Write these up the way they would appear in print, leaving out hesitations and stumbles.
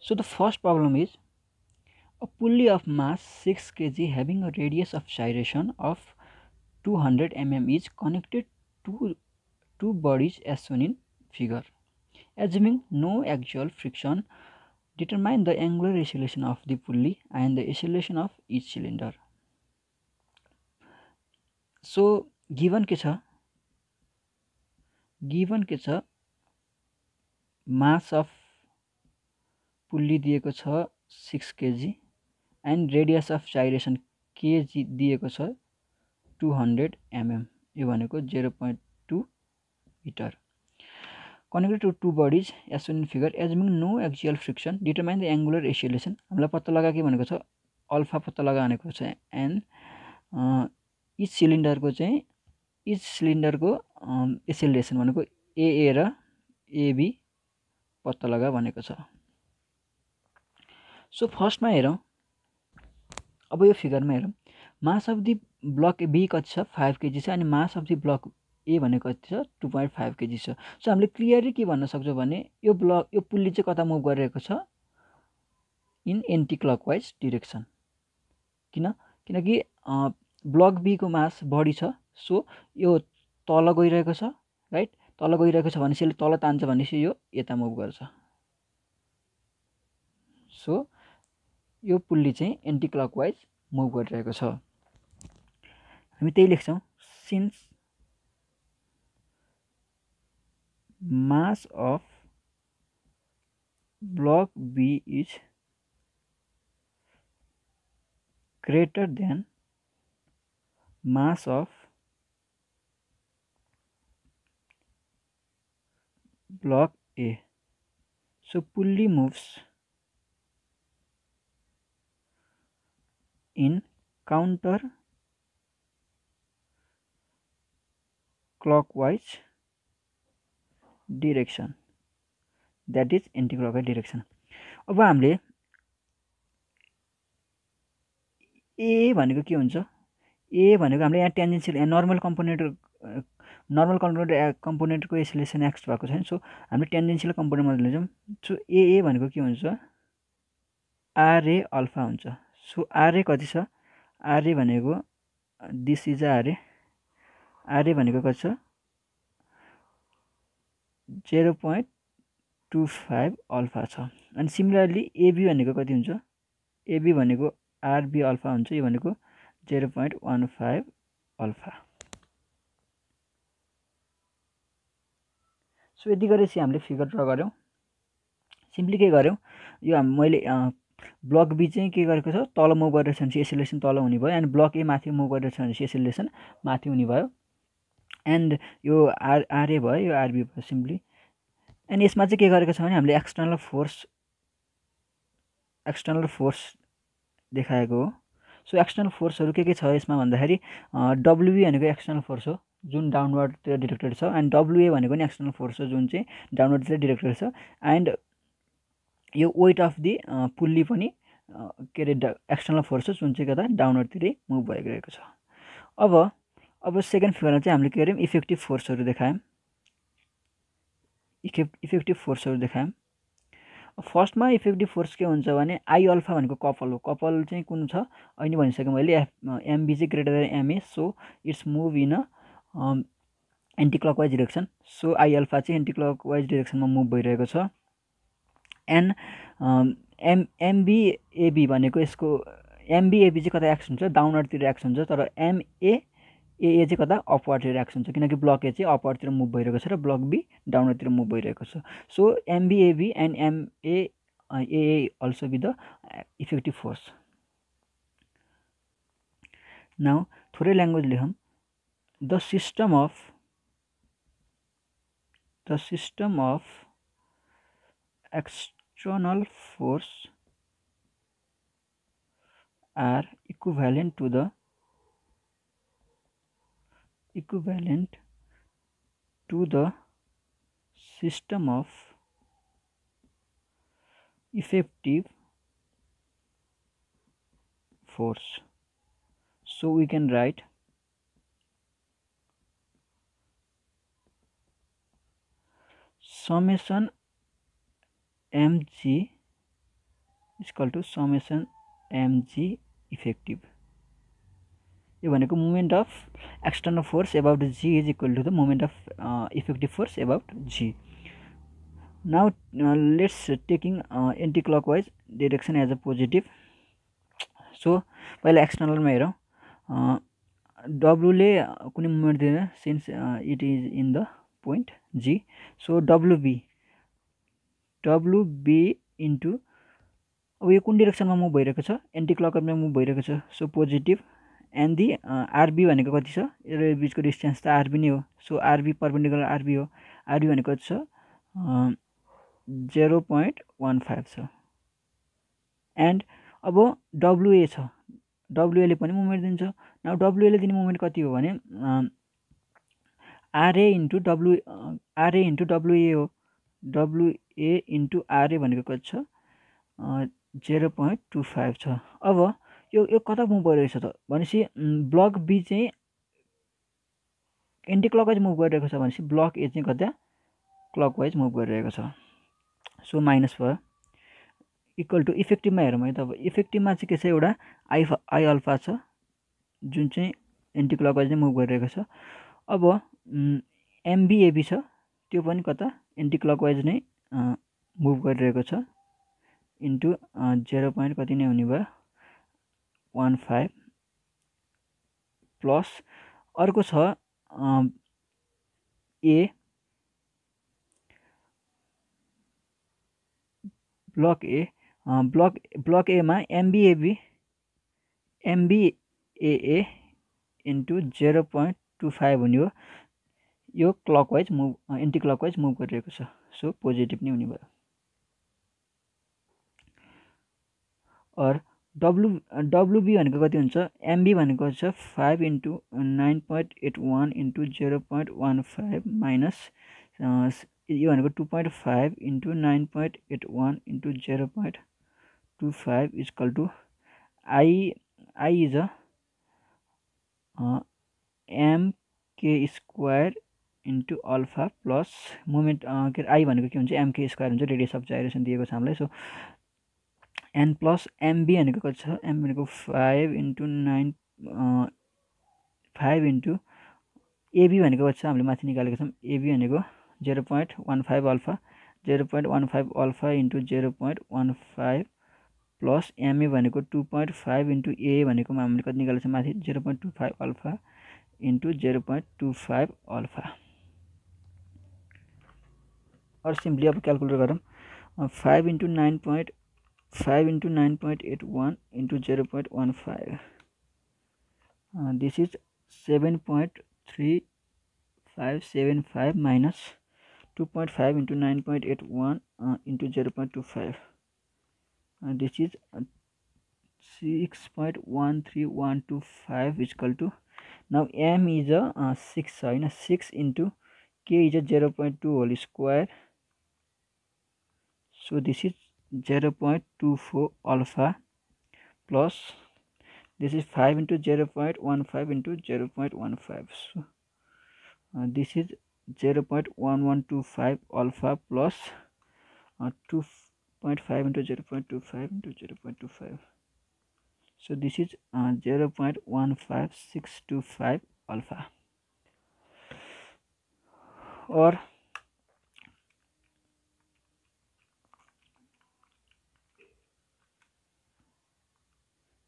So the first problem is a pulley of mass 6 kg having a radius of gyration of 200 mm is connected to two bodies as shown in figure. Assuming no actual friction, determine the angular acceleration of the pulley and the acceleration of each cylinder. So given के छ mass of pulley दिएको छ 6 kg and radius of gyration kg दिएको छ 200 mm, यो भनेको 0.2 meter. Connected to two bodies as shown in figure, assuming no axial friction, determine the angular acceleration. हामीलाई पत्ता लगा के भनेको छ अल्फा पत्ता लगा भनेको छ एन इच सिलिन्डरको चाहिँ इच सिलिन्डरको एक्सेलरेसन भनेको एए र एबी पत्ता लगा भनेको छ. सो फर्स्टमा हेरौँ, अब यो फिगरमा हेरौँ, mass of the block B कति छ 5 kg छ अनि mass of the block A भनेको कति छ 2.5 kg छ. सो हामीले क्लियरली के भन्न सक्छौँ भने यो पुल्ली चाहिँ कता मुभ गरिरहेको छ इन एन्टी क्लकवाइज डिरेक्सन. किनकि ब्लक बी को मास बढी छ, सो यो तल गइरहेको छ, राइट. तल गइरहेको छ भनेपछि यसले तल तान्छ भनेपछि यो यता मुभ गर्छ. सो यो पुल्ली चाहिँ एन्टी क्लकवाइज मुभ गरिरहेको छ. हामी त्यही लेख्छौँ, since mass of block B is greater than mass of block A. So pulley moves in counter clockwise direction, that is anti-clockwise direction. अब हामीले ए भनेको के हुन्छ, ए भनेको हामीले यहाँ टेन्जेन्सियल नर्मल कम्पोनेन्टको एक्सेलरेसन एक्स भएको छैन. सो हामीले टेन्जेन्सियल कम्पोनेन्ट मात्र लिन्छौँ. सो ए भनेको के हुन्छ आरए अल्फा हुन्छ. सो आरए कति छ, आरए भनेको दिस इज आरए, आरए भनेको कति छ 0.25 अल्फा छ. अनि सिमिलरली एबी भनेको कति हुन्छ, एबी भनेको आरबी अल्फा हुन्छ, यो भनेको 0.15 अल्फा. सो यति गरेपछि हामीले फिगर ड्र गऱ्यौँ. सिम्पली के गऱ्यौँ, यो मैले ब्लक बी चाहिँ के गरेको छ तल मुभ गरिरहेछ भने एक्सेलरेसन तल हुने भयो, अनि ब्लक ए माथि मुभ गरिरहेछ भने एक्सेलरेसन माथि हुने भयो. एन्ड यो आरए भयो, यो आरबी भयो सिम्पली. एन्ड यसमा चाहिँ के गरेको छ भने हामीले एक्सटर्नल फोर्स देखाएको हो. सो एक्सटर्नल फोर्सहरू के छ यसमा भन्दाखेरि डब्लुबी भनेको एक्सटर्नल फोर्स हो जुन डाउनवर्डतिर डिरेक्टेड छ, एन्ड डब्लुए भनेको नि एक्सटर्नल फोर्स हो जुन चाहिँ डाउनवर्डतिर डिरेक्टेड छ. एन्ड यो वेट अफ दि पुल्ली पनि के अरे एक्सटर्नल फोर्स हो जुन चाहिँ कता डाउनवर्डतिरै मुभ भइरहेको छ. अब सेकेन्ड फिगरमा चाहिँ हामीले के गर्यौँ इफेक्टिभ फोर्सहरू देखायौँ. इफेक्टिभ फोर्सहरू देखायौँ. फर्स्टमा इफेक्टिभ फोर्स के हुन्छ भने आई अल्फा भनेको कपल हो. कपल चाहिँ कुन छ अहिले भनिसकेँ मैले, एमबी चाहिँ greater than MA, so it's move in a anti clockwise direction. So I alpha चाहिँ एन्टी क्लकवाइज डिरेक्सनमा मुभ भइरहेको छ. एन्ड एमबिएबी भनेको यसको एमबिएबी चाहिँ कता एक्स हुन्छ डाउनवर्डतिर एक्स हुन्छ, तर एमए चाहिँ कता अपवर्डतिर एक्स हुन्छ किनकि ब्लक ए चाहिँ अपवर्डतिर मुभ भइरहेको छ र ब्लक बी डाउनवर्डतिर मुभ भइरहेको छ. So M B A B and M A also be the effective force. Now थोरै ल्याङ्ग्वेज लेखौँ. The system of external force are equivalent to the system of effective force. So we can write summation mg equal to summation mg effective. यो भनेको moment of external force about g is equal to the moment of effective force about g। Now let's taking anti clockwise direction as a positive. So पहिला एक्सटर्नलमा हेरौँ। डब्लुले कुनै movement दिँदैन since it is in the point G. So WB into अब यो कुन डिरेक्सनमा move भइरहेको छ, एन्टी क्लकवाइजमा मुभ भइरहेको छ। So positive and the RB भनेको कति छ, यो बिचको डिस्टेन्स त आरबी नै हो। सो आरबी परपेन्डिकुलर आरबी हो। आरबी भनेको कति छ 0.15 छ। एन्ड अब डब्लुए छ, डब्लुएले पनि मुभमेन्ट दिन्छ। नाउ डब्लुएले दिने मुभमेन्ट कति हो भने आरए इन्टु डब्लुए हो। डब्लुए इन्टु आरए भनेको कति छ 0.25 छ। अब यो कता मुभ भइरहेछ त भनेपछि ब्लक बी चाहिँ एन्टी क्लकवाइज मुभ गरिरहेको छ भनेपछि ब्लक ए चाहिँ कता क्लकवाइज मुभ गरिरहेको छ। सो माइनस भयो। इक्वल टु इफेक्टिभमा हेरौँ है त। अब इफेक्टिभमा चाहिँ के छ, एउटा आई अल्फा छ जुन चाहिँ एन्टी क्लकवाइज नै मुभ गरिरहेको छ। अब एमबिएबी छ, त्यो पनि कता एन्टी क्लकवाइज नै मुभ गरिरहेको छ। इन्टु 0. कति नै हुने भयो 15 प्लस अर्को छ ए ब्लक ए। ब्लक एमा एमबिएए इन्टु 0.25 हुने हो। यो clockwise move anti clockwise move गरिरहेको छ। सो पोजिटिभ नै हुने भयो। और डब्लुबी भनेको कति हुन्छ, एमबी भनेको छ 5 इन्टु 9.81 इन्टु 0.15 माइनस यो भनेको 2.5 into 9.81 into 0.25 equal to I is MK square into alpha plus moment के अरे आई भनेको के हुन्छ एमके स्क्वायर हुन्छ, रेडियस अफ जाइरेसन दिएको छ हामीलाई। सो एन प्लस एमबी भनेको कति छ, एम भनेको 5 इन्टु एबी भनेको कति छ हामीले माथि निकालेको छौँ। एबी भनेको 0.15 alpha 0.15 alpha into 0.15 plus MA भनेको 2.5 इन्टु ए भनेको हामीले कति निकालेको छौँ माथि 0.25 अल्फा इन्टु 0.25 अल्फा। और सिम्पली अब क्यालकुलेट गरौँ। 5 into 9.5 into 9.81 into 0.15 this is 7.3575 minus 2.5 into 9.81 into 0.25 this is 6.13125 equal to now M is 6 छ होइन, 6 into K is 0.2 whole square. So this is 0.24 alpha plus this is 5 into 0.15 into 0.15. So this is 0.1125 alpha plus 2.5 into 0.25 into 0.25. So this is 0.15625 alpha. Or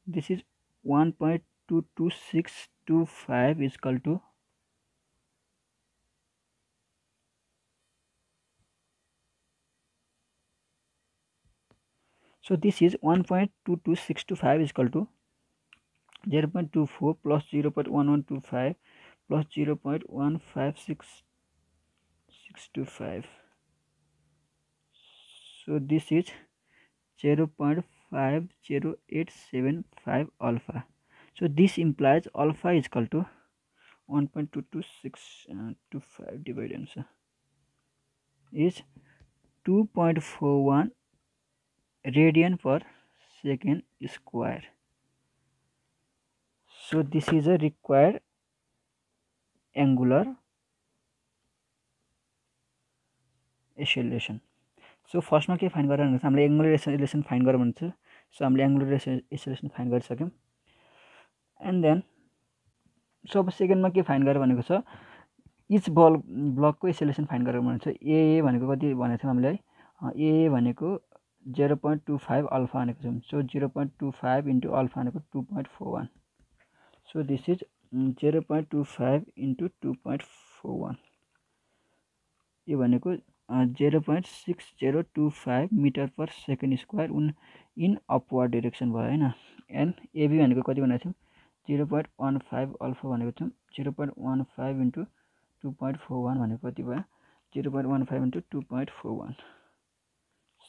this is 1.22625 is equal to so this is 1.22625 is equal to 0.24 plus 0.1125 plus 0.15625. So this is 0.50875 alpha. So this implies alpha is equal to 1.22625 divided is 2.41 radian per second square. So this is a required angular acceleration. So फर्स्टमा के find गरेर भनेको छ हामीले angular acceleration find गरेर भन्छ। So हामीले angular acceleration find गरिसक्यौँ। एन्ड देन सो अब सेकेन्डमा के फाइन्ड गरेर भनेको छ इच ब्लकको एक्सेलरेसन फाइन्ड गरेर भनेको छ। ए भनेको कति भनेको थियौँ हामीले है, ए भनेको 0.25 अल्फा भनेको छौँ। सो 0.25 इन्टु अल्फा भनेको 2.41। So this is 0.25 into 2.41। यो भनेको 0.6025 metre per second square in upward direction भयो होइन। एन्ड एबी भनेको कति भनेको थियौँ 0.15 अल्फा भनेको थियौँ। 0.15 इन्टु 2.41 भनेको कति भयो 0.15 इन्टु 2.41।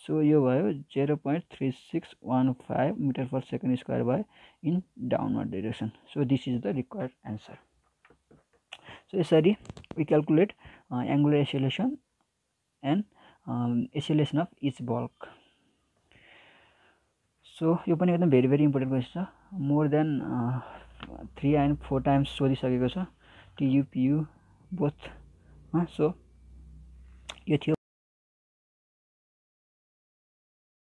सो यो भयो 0.3615 मिटर पर सेकेन्ड स्क्वायर भयो in downward direction. So this is the required answer. So यसरी we calculate angular acceleration and acceleration of each block. So यो पनि एकदम भेरी इम्पोर्टेन्ट क्वेसन छ। मोर देन 3 and 4 टाइम्स सोधिसकेको छ TU PU both. So यो थियो